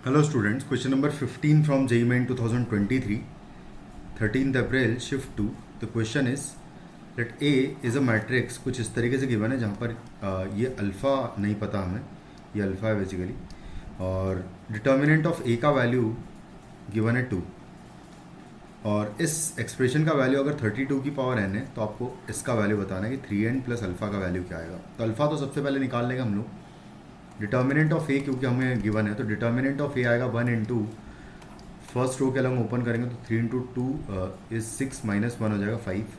Hello students, question number 15 from JEE Main 2023, 13th April, shift 2. The question is, let A is a matrix, कुछ इस तरीके से given है जहाँ पर ये अल्फ़ा नहीं पता हमें, ये अल्फ़ा है बेसिकली, और डिटर्मिनेंट ऑफ A का वैल्यू गिवन है 2, और इस एक्सप्रेशन का वैल्यू अगर 32 की पावर n है तो आपको इसका वैल्यू बताना है कि 3n प्लस अल्फ़ा का वैल्यू क्या आएगा। तो अल्फ़ा तो सबसे पहले निकाल लेंगे हम लोग, डिटर्मिनेंट ऑफ ए क्योंकि हमें गिवन है तो डिटर्मिनेंट ऑफ ए आएगा 1 इंटू फर्स्ट रो के अलग ओपन करेंगे तो 3 इंटू टू इज 6 माइनस 1 हो जाएगा 5,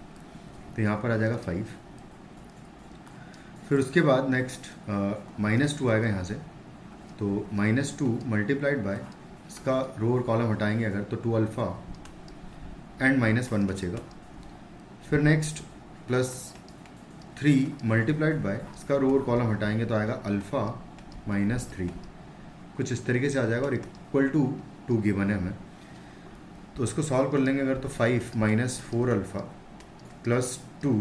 तो यहाँ पर आ जाएगा 5। फिर उसके बाद नेक्स्ट -2 आएगा यहाँ से, तो -2 मल्टीप्लाइड बाय इसका रो और कॉलम हटाएंगे अगर तो 2 अल्फ़ा एंड -1 बचेगा। फिर नेक्स्ट +3 मल्टीप्लाइड बाय इसका रो और कॉलम हटाएंगे तो आएगा अल्फ़ा -3, कुछ इस तरीके से आ जाएगा, और इक्वल टू 2 गिवन है हमें। तो इसको सॉल्व कर लेंगे अगर तो 5 माइनस 4 अल्फ़ा प्लस 2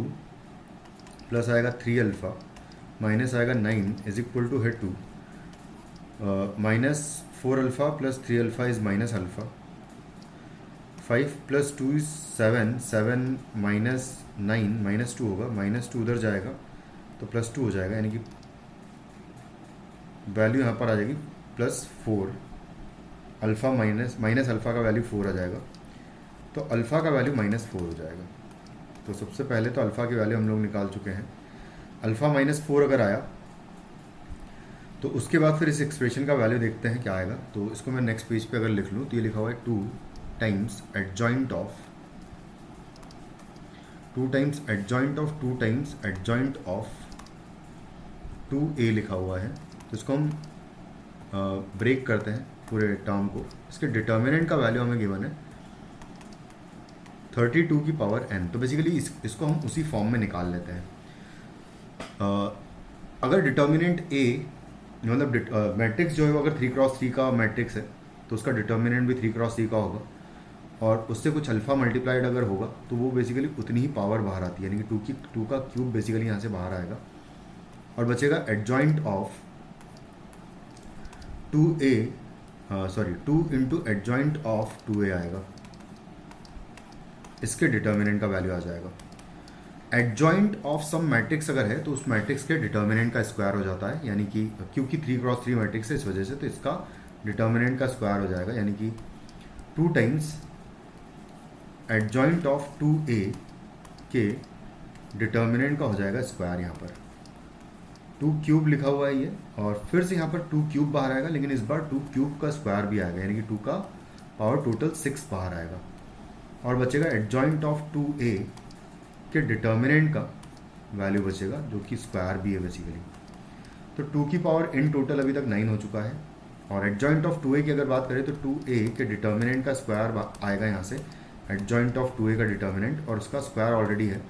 प्लस आएगा 3 अल्फ़ा माइनस आएगा 9 इज इक्वल टू है 2, -4 alpha plus 3 alpha is minus alpha, 5 plus 2 is 7, 7 minus 9 -2 होगा, -2 उधर जाएगा तो +2 हो जाएगा, यानी कि वैल्यू यहाँ पर आ जाएगी +4, अल्फ़ा माइनस अल्फ़ा का वैल्यू 4 आ जाएगा, तो अल्फ़ा का वैल्यू -4 हो जाएगा। तो सबसे पहले तो अल्फ़ा की वैल्यू हम लोग निकाल चुके हैं, अल्फ़ा -4 अगर आया तो उसके बाद फिर इस एक्सप्रेशन का वैल्यू देखते हैं क्या आएगा। तो इसको मैं नेक्स्ट पेज पे अगर लिख लूँ तो ये लिखा हुआ है 2 times adjoint of 2 times adjoint of 2 times adjoint of 2a लिखा हुआ है। तो इसको हम ब्रेक करते हैं पूरे टर्म को। इसके डिटर्मिनेंट का वैल्यू हमें गिवन है 32 की पावर n, तो बेसिकली इसको हम उसी फॉर्म में निकाल लेते हैं। अगर डिटर्मिनेंट a मतलब मैट्रिक्स जो है वो अगर 3x3 का मैट्रिक्स है तो उसका डिटर्मिनेंट भी 3x3 का होगा, और उससे कुछ अल्फ़ा मल्टीप्लाइड अगर होगा तो वो बेसिकली उतनी ही पावर बाहर आती है, यानी कि 2 का क्यूब बेसिकली यहाँ से बाहर आएगा, और बचेगा adjoint of 2 into adjoint of 2a आएगा, इसके डिटर्मिनेंट का वैल्यू आ जाएगा। एडजॉइंट ऑफ सम मैट्रिक्स अगर है तो उस मैट्रिक्स के डिटर्मिनेंट का स्क्वायर हो जाता है, यानी कि क्योंकि 3x3 मैट्रिक्स है इस वजह से, तो इसका डिटर्मिनेंट का स्क्वायर हो जाएगा, यानी कि 2 टाइम्स एडजॉइंट ऑफ 2a के डिटर्मिनेंट का हो जाएगा स्क्वायर, यहाँ पर 2 क्यूब लिखा हुआ है ये, और फिर से यहाँ पर 2 क्यूब बाहर आएगा, लेकिन इस बार 2 क्यूब का स्क्वायर भी आएगा, यानी कि 2 का पावर टोटल 6 बाहर आएगा, और बचेगा एडजॉइंट ऑफ 2a के डिटर्मिनेंट का वैल्यू बचेगा, जो कि स्क्वायर भी है बेसिकली। तो 2 की पावर इन टोटल अभी तक 9 हो चुका है, और एडजॉइंट ऑफ 2a की अगर बात करें तो 2a के डिटर्मिनेंट का स्क्वायर आएगा यहाँ से, एडजॉइंट ऑफ 2a का डिटर्मिनेंट, और उसका स्क्वायर ऑलरेडी है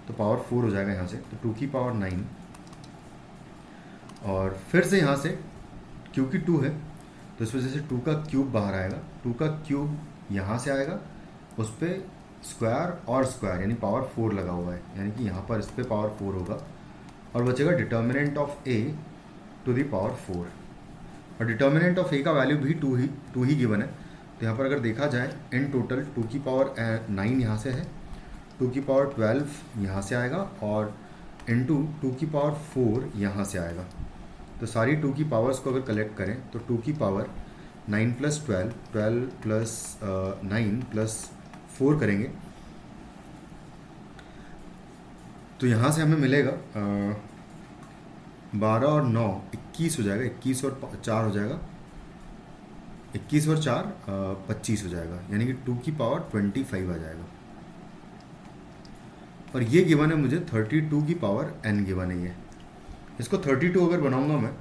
तो पावर 4 हो जाएगा यहाँ से, तो 2 की पावर 9, और फिर से यहाँ से क्योंकि 2 है तो इस वजह से 2 का क्यूब बाहर आएगा, 2 का क्यूब यहाँ से आएगा, उस पर स्क्वायर और स्क्वायर यानी पावर 4 लगा हुआ है, यानी कि यहाँ पर इस पर पावर 4 होगा, और बचेगा determinant of a to the power 4, और डिटर्मिनेंट ऑफ a का वैल्यू भी 2 ही गिवन है। तो यहाँ पर अगर देखा जाए इन टोटल 2 की पावर 9 यहाँ से है, 2 की पावर 12 यहाँ से आएगा, और इंटू 2 की पावर 4 यहाँ से आएगा। तो सारी 2 की पावर्स को अगर कलेक्ट करें तो 2 की पावर 9 प्लस 12, 12 प्लस 9 प्लस 4 करेंगे तो यहाँ से हमें मिलेगा 12 और 9 21 हो जाएगा, 21 और 4 हो जाएगा, 21 और 4 25 हो जाएगा, यानी कि 2 की पावर 25 आ जाएगा। और ये गिवन है मुझे 32 की पावर n गिवन है ये। इसको 32 अगर बनाऊंगा मैं,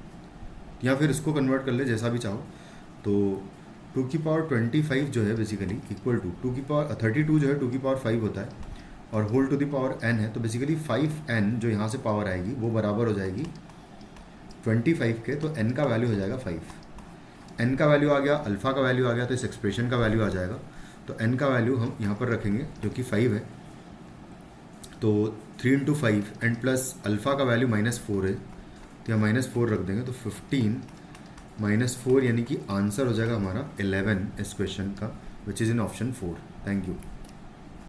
या फिर इसको कन्वर्ट कर ले जैसा भी चाहो, तो 2 की पावर 25 जो है बेसिकली इक्वल टू 2 की पावर 32 जो है 2 की पावर 5 होता है, और whole to the power n है, तो बेसिकली 5n जो यहाँ से पावर आएगी वो बराबर हो जाएगी 25 के, तो n का वैल्यू हो जाएगा 5। n का वैल्यू आ गया, अल्फ़ा का वैल्यू आ गया, तो इस एक्सप्रेशन का वैल्यू आ जाएगा, तो n का वैल्यू हम यहाँ पर रखेंगे जो कि 5 है, तो 3 इंटू 5 एंड प्लस अल्फ़ा का वैल्यू -4 है, तो यहाँ -4 रख देंगे, तो 15 -4 यानी कि आंसर हो जाएगा हमारा 11 इस क्वेश्चन का, which is in option 4। Thank you.